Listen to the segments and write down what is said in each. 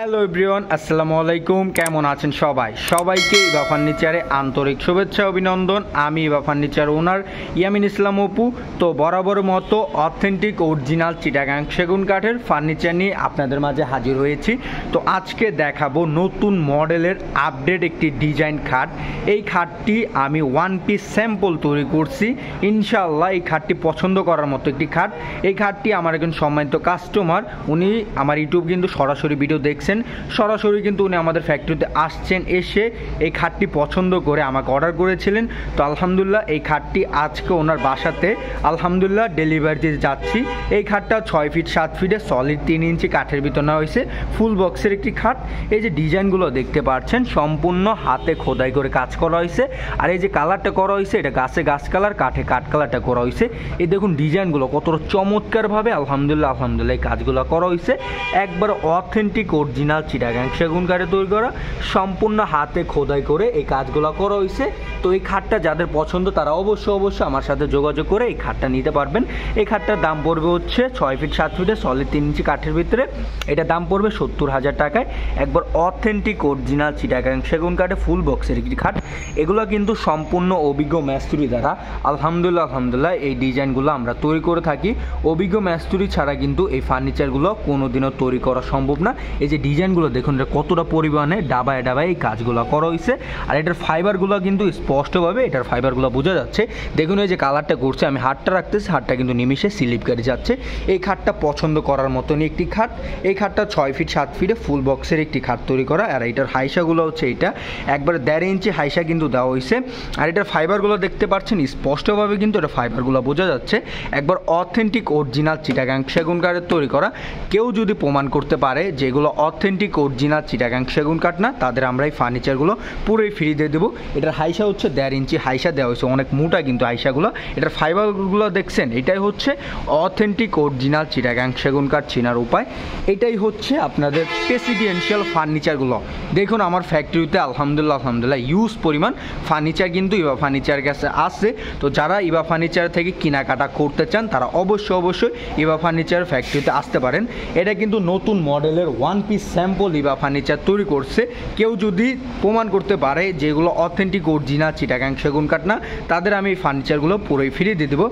Hello everyone, আসসালামু আলাইকুম। কেমন আছেন সবাই? সবাইকে ইভা ফার্নিচারে আন্তরিক শুভেচ্ছা অভিনন্দন। আমি ইভা ফার্নিচার ওনার ইয়ামিন ইসলাম অপু। তো বরাবর মতো অথেন্টিক অরিজিনাল চিটাগাং সেগুন কাঠের ফার্নিচার নিয়ে আপনাদের মাঝে হাজির হয়েছি। তো আজকে দেখাবো নতুন মডেলের আপডেট একটি ডিজাইন খাট। এই খাটটি আমি ওয়ান পিস স্যাম্পল তৈরি করছি। ইনশাআল্লাহ এই খাটটি পছন্দ করার মতো একটি খাট। এই খাটটি আমার একজন সম্মানিত কাস্টমার, উনি আমার ইউটিউব কিন্তু সরাসরি ভিডিও দেখছেন, সরাসরি কিন্তু উনি আমাদের ফ্যাক্টরিতে আসছেন, এসে এই খাটটি পছন্দ করে আমাকে অর্ডার করেছিলেন। তো আলহামদুলিল্লাহ এই খাটটি আজকে ওনার বাসাতে আলহামদুলিল্লাহ ডেলিভারি দিয়ে যাচ্ছি। এই খাটটা 6 ফিট 7 ফিটে সলিড 3 ইঞ্চি কাঠের ভিতর নেওয়া হয়েছে, ফুল বক্সের একটি খাট। এই যে ডিজাইনগুলো দেখতে পাচ্ছেন সম্পূর্ণ হাতে খোদাই করে কাজ করা হয়েছে। আর এই যে কালারটা করা হয়েছে এটা গাছে গাছ কালার, কাঠে কাঠ কালারটা করা হয়েছে। এই দেখুন ডিজাইনগুলো কতটা চমৎকারভাবে আলহামদুলিল্লাহ এই কাজগুলো করা হয়েছে। একবার অথেন্টিক অরিজিনাল চিটাগাং সেগুন কাঠে তৈরি করা, সম্পূর্ণ হাতে খোদাই করে এই কাজগুলো করা হয়েছে। তো এই খাটটা যাদের পছন্দ তারা অবশ্যই আমার সাথে যোগাযোগ করে এই খাটটা নিতে পারবেন। এই খাটটার দাম পড়বে হচ্ছে 6 ফিট 7 ফিটে সলিড 3 ইঞ্চি কাঠের ভিতরে। এটা দাম পড়বে 70,000 টাকায়। একবার অথেন্টিক অরিজিনাল চিটাগাং সেগুন কাঠে ফুল বক্সের একটি খাট। এগুলো কিন্তু সম্পূর্ণ অভিজ্ঞ মিস্ত্রি দ্বারা আলহামদুলিল্লাহ এই ডিজাইনগুলো আমরা তৈরি করে থাকি। অভিজ্ঞ মিস্ত্রি ছাড়া কিন্তু এই ফার্নিচারগুলো কোনোদিনও তৈরি করা সম্ভব না। এই যে ডিজাইনগুলো দেখুন এটা কতটা পরিমাণে ডাবায় এই কাজগুলো করা হয়েছে। আর এটার ফাইবারগুলো কিন্তু স্পষ্টভাবে এটার ফাইবারগুলো বোঝা যাচ্ছে। দেখুন এই যে কালারটা করছে, আমি হাতটা রাখতেছি, হাতটা কিন্তু নিমিশে স্লিপ কেটে যাচ্ছে। এই খাটটা পছন্দ করার মতনই একটি খাট। এই খাটটা 6 ফিট 7 ফিটে ফুল বক্সের একটি খাট তৈরি করা। আর এটার হাইসাগুলো হচ্ছে এটা একবারে 1.5 ইঞ্চি হাইসা কিন্তু দেওয়া হয়েছে। আর এটার ফাইবারগুলো দেখতে পাচ্ছেন স্পষ্টভাবে কিন্তু এটা ফাইবারগুলো বোঝা যাচ্ছে। একবার অথেন্টিক অরিজিনাল চিটাগাং সেগুন কাঠের তৈরি করা। কেউ যদি প্রমাণ করতে পারে যে এগুলো অথেন্টিক অরিজিনাল চিটাগাং সেগুন কাঠ না, তাদের আমরা এই ফার্নিচারগুলো পুরোই ফ্রি দিয়ে দেবো। এটার হাইসা হচ্ছে 1.5 ইঞ্চি হাইসা দেওয়া হয়েছে, অনেক মোটা কিন্তু হাইসাগুলো। এটার ফাইবারগুলো দেখছেন, এটাই হচ্ছে অথেন্টিক অরিজিনাল চিটাগাং সেগুন কাঠ চেনার উপায়। এটাই হচ্ছে আপনাদের প্রেসিডেন্সিয়াল ফার্নিচারগুলো। দেখুন আমার ফ্যাক্টরিতে আলহামদুলিল্লাহ ইউজ পরিমাণ ফার্নিচার কিন্তু ইভা ফার্নিচার কাছে আছে। তো যারা ইভা ফার্নিচার থেকে কেনাকাটা করতে চান তারা অবশ্যই ইভা ফার্নিচার ফ্যাক্টরিতে আসতে পারেন। এটা কিন্তু নতুন মডেলের one piece sample Eva furniture তৈরি করছে। কেউ যদি প্রমাণ করতে পারে যেগুলো অথেন্টিক অরিজিনাল চিটাগাং সেগুন কাঠ না, তাদের আমি এই ফার্নিচারগুলো পুরোই ফ্রি দিয়ে দেবো।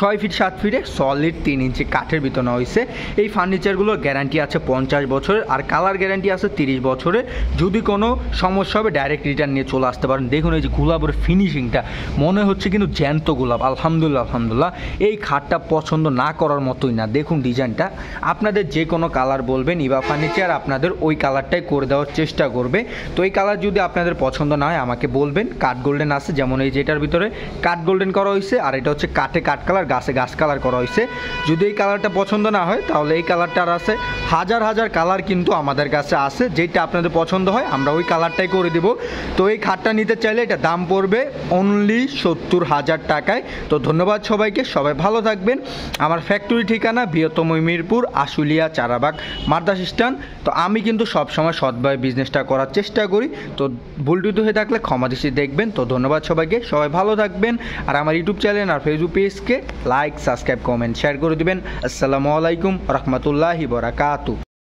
6 ফিট 7 ফিটে সলিড 3 ইঞ্চি কাঠের ভিতর নেওয়া হয়েছে। এই ফার্নিচারগুলোর গ্যারান্টি আছে 50 বছরের, আর কালার গ্যারান্টি আছে 30 বছরের। যদি কোনো সমস্যা হবে ডাইরেক্ট রিটার্ন নিয়ে চলে আসতে পারেন। দেখুন এই যে গোলাপের ফিনিশিংটা মনে হচ্ছে কিন্তু জ্যান্ত গোলাপ। আলহামদুলিল্লাহ এই খাটটা পছন্দ না করার মতোই না। দেখুন ডিজাইনটা, আপনাদের যে কোনো কালার বলবেন ইভা ফার্নিচার আপনাদের ওই কালারটাই করে দেওয়ার চেষ্টা করবে। তো এই কালার যদি আপনাদের পছন্দ না হয় আমাকে বলবেন। কাঠ গোল্ডেন আছে, যেমন এই যে এটার ভিতরে কাঠ গোল্ডেন করা হয়েছে, আর এটা হচ্ছে কাঠে কাঠ কালার, গাছে গাছ কালার করা হয়েছে। যদি এই কালারটা পছন্দ না হয় তাহলে এই কালারটার আছে হাজার কালার কিন্তু আমাদের কাছে আছে। যেটা আপনাদের পছন্দ হয় আমরা ওই কালারটাই করে দিব। তো এই খাটটা নিতে চাইলে এটা দাম পড়বে অনলি 70,000 টাকায়। তো ধন্যবাদ সবাইকে, সবাই ভালো থাকবেন। আমার ফ্যাক্টরি ঠিকানা বৃহত্তম মিরপুর, আশুলিয়া, চারাবাগ, মাদ্রাস স্ট্যান্ড। তো আমি কিন্তু সবসময় সৎভাবে বিজনেসটা করার চেষ্টা করি। তো ভুলটুটি হয়ে থাকলে ক্ষমা দৃষ্টিতে দেখবেন। তো ধন্যবাদ সবাইকে, সবাই ভালো থাকবেন। আর আমার ইউটিউব চ্যানেল আর ফেসবুক পেজকে লাইক, সাবস্ক্রাইব, কমেন্ট, শেয়ার করে দিবেন। আসসালামু আলাইকুম রহমতুল্লাহি বারাকাতুহু।